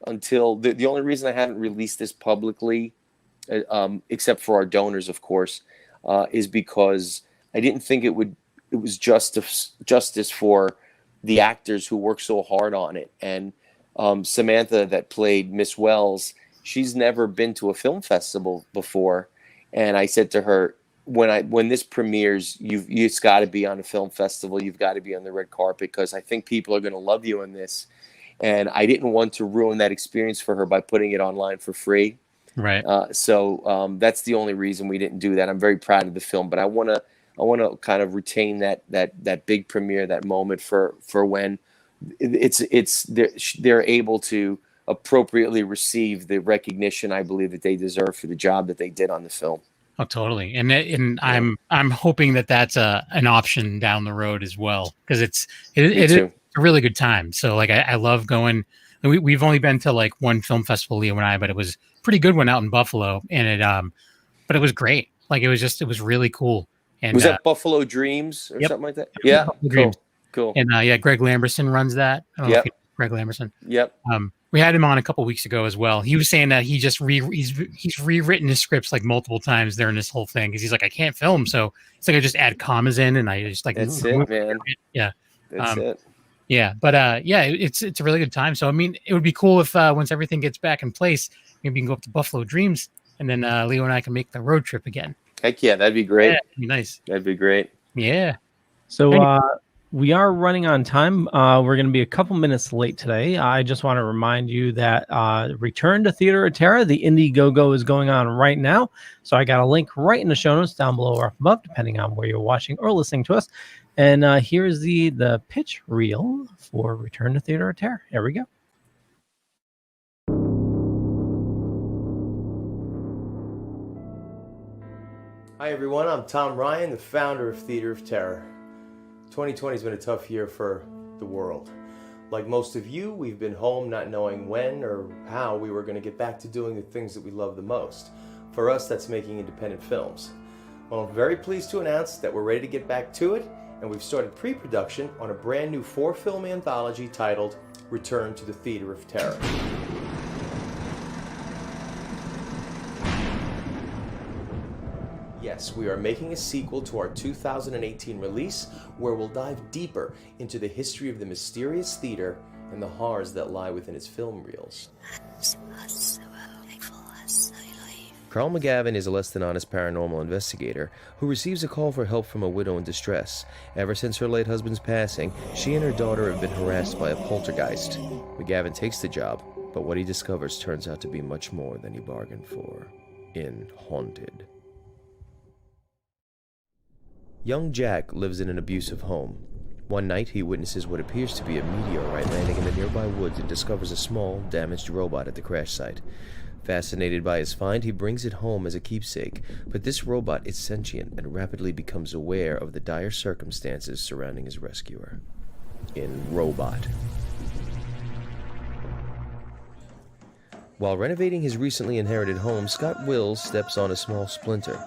until the only reason I haven't released this publicly, except for our donors, of course, is because I didn't think it was justice for the actors who worked so hard on it. And Samantha, that played Miss Wells, she's never been to a film festival before, and I said to her, when this premieres, it's got to be on a film festival. You've got to be on the red carpet, because I think people are going to love you in this. And I didn't want to ruin that experience for her by putting it online for free. Right. So that's the only reason we didn't do that. I'm very proud of the film, but I want to kind of retain that big premiere, that moment for when they're able to appropriately receive the recognition I believe that they deserve for the job that they did on the film. Oh, totally. And I'm hoping that that's an option down the road as well, because it is a really good time. So like I love going. We've only been to like one film festival, Leo and I, but it was a pretty good one out in Buffalo, and but it was great. Like it was really cool. And was that Buffalo Dreams or something like that? Yeah, cool. And Greg Lamberson runs that. I don't know if you know Greg Lamberson. Yep. We had him on a couple weeks ago as well. He was saying that he just he's rewritten his scripts like multiple times during this whole thing, because he's like, I can't film, so it's like I just add commas in, and I just like that's it, man. Yeah, that's it. Yeah, but yeah, it's a really good time. So I mean, it would be cool if once everything gets back in place, maybe we can go up to Buffalo Dreams, and then Leo and I can make the road trip again. Heck yeah, that'd be great. Yeah, that'd be nice. That'd be great. Yeah. So we are running on time. We're going to be a couple minutes late today. I just want to remind you that Return to Theater of Terror, the Indiegogo, is going on right now. So I got a link right in the show notes down below or up above, depending on where you're watching or listening to us. And here's the pitch reel for Return to Theater of Terror. Here we go. Hi everyone, I'm Tom Ryan, the founder of Theater of Terror. 2020 has been a tough year for the world. Like most of you, we've been home not knowing when or how we were going to get back to doing the things that we love the most. For us, that's making independent films. Well, I'm very pleased to announce that we're ready to get back to it, and we've started pre-production on a brand new 4-film anthology titled Return to the Theater of Terror. Yes, we are making a sequel to our 2018 release where we'll dive deeper into the history of the mysterious theater and the horrors that lie within its film reels. Carl McGavin is a less than honest paranormal investigator who receives a call for help from a widow in distress. Ever since her late husband's passing, she and her daughter have been harassed by a poltergeist. McGavin takes the job, but what he discovers turns out to be much more than he bargained for in Haunted. Young Jack lives in an abusive home. One night, he witnesses what appears to be a meteorite landing in the nearby woods and discovers a small, damaged robot at the crash site. Fascinated by his find, he brings it home as a keepsake, but this robot is sentient and rapidly becomes aware of the dire circumstances surrounding his rescuer. In Robot. While renovating his recently inherited home, Scott Wills steps on a small splinter.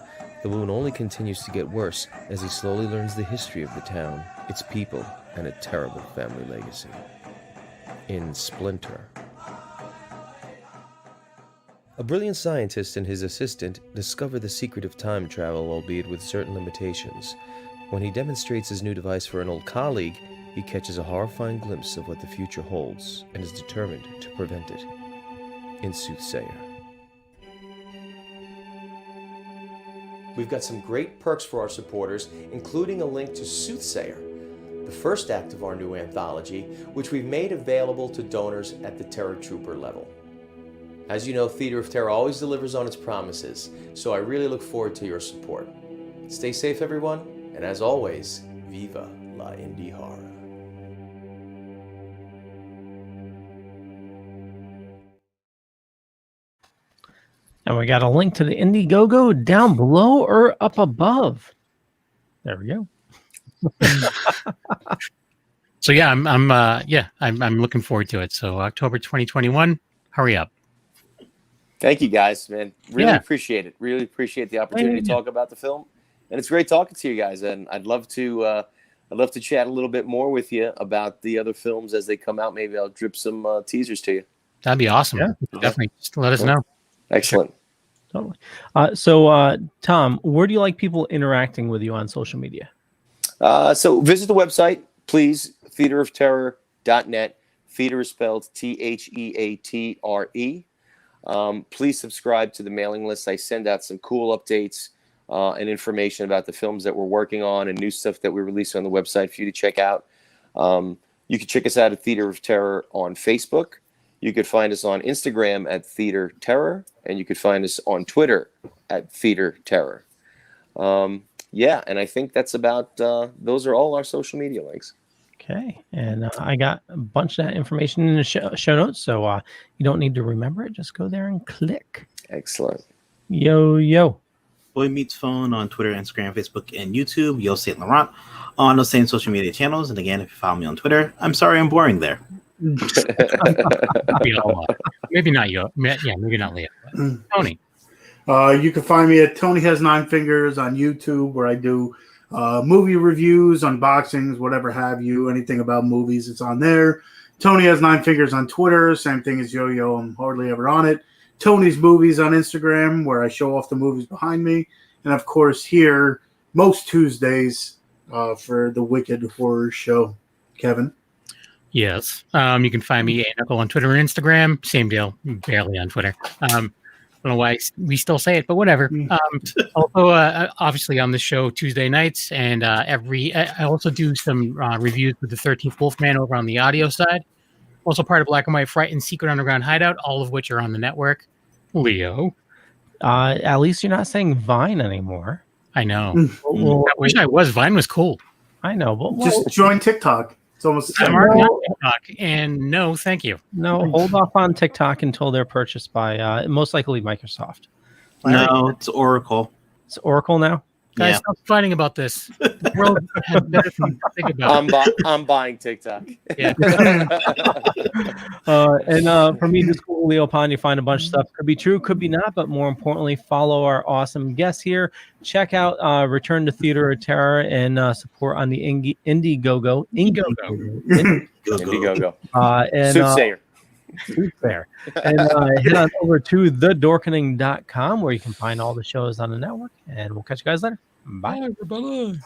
The wound only continues to get worse as he slowly learns the history of the town, its people, and a terrible family legacy. In Splinter. A brilliant scientist and his assistant discover the secret of time travel, albeit with certain limitations. When he demonstrates his new device for an old colleague, he catches a horrifying glimpse of what the future holds and is determined to prevent it. In Soothsayer. We've got some great perks for our supporters, including a link to Soothsayer, the first act of our new anthology, which we've made available to donors at the Terror Trooper level. As you know, Theater of Terror always delivers on its promises, so I really look forward to your support. Stay safe, everyone, and as always, Viva la Indie Horror. And we got a link to the Indiegogo down below or up above. There we go. So yeah, I'm looking forward to it. So October 2021, hurry up. Thank you guys, man. Really Yeah. appreciate it. Really appreciate the opportunity to talk about the film. And it's great talking to you guys. And I'd love to chat a little bit more with you about the other films as they come out. Maybe I'll drip some teasers to you. That'd be awesome. Yeah. Definitely. Just let us know. Excellent. Totally. So, Tom, where do you like people interacting with you on social media? So visit the website, please, theaterofterror.net. Theater is spelled THEATRE. Please subscribe to the mailing list. I send out some cool updates and information about the films that we're working on and new stuff that we release on the website for you to check out. You can check us out at Theater of Terror on Facebook. You could find us on Instagram at Theater Terror, and you could find us on Twitter at Theater Terror. Yeah, and I think that's about, those are all our social media links. Okay, and I got a bunch of that information in the show notes, so you don't need to remember it. Just go there and click. Excellent. Yo. Boy Meets Phone on Twitter, Instagram, Facebook, and YouTube. Yo Saint Laurent on those same social media channels. And again, if you follow me on Twitter, I'm sorry I'm boring there. Maybe not you. Yeah, maybe not Leo. Tony. You can find me at Tony Has Nine Fingers on YouTube, where I do movie reviews, unboxings, whatever have you. Anything about movies, it's on there. Tony Has Nine Fingers on Twitter. Same thing as Yo-Yo. I'm hardly ever on it. Tony's Movies on Instagram, where I show off the movies behind me. And, of course, here, most Tuesdays for the Wicked Horror Show. Kevin? Yes. You can find me A-Knuckle on Twitter and Instagram. Same deal. Barely on Twitter. I don't know why we still say it, but whatever. Also, obviously on the show Tuesday nights, and I also do some reviews with the 13th Wolfman over on the audio side. Also part of Black and White Fright and Secret Underground Hideout, all of which are on the network. Leo. At least you're not saying Vine anymore. I know. I wish I was. Vine was cool. I know, but just join TikTok. It's almost the same. I'm already on TikTok, and no, thank you. No, hold off on TikTok until they're purchased by most likely Microsoft. No, it's Oracle. It's Oracle now? Guys, stop fighting about this. The world has better things to think about. I'm buying TikTok. Yeah. And for me, just Google Leo Pond, you find a bunch of stuff. Could be true, could be not, but more importantly, follow our awesome guests here. Check out Return to Theater of Terror and support on the Indiegogo. Indiegogo. And Soothsayer. Soothsayer. And head on over to thedorkening.com, where you can find all the shows on the network. And we'll catch you guys later. Bye, everybody.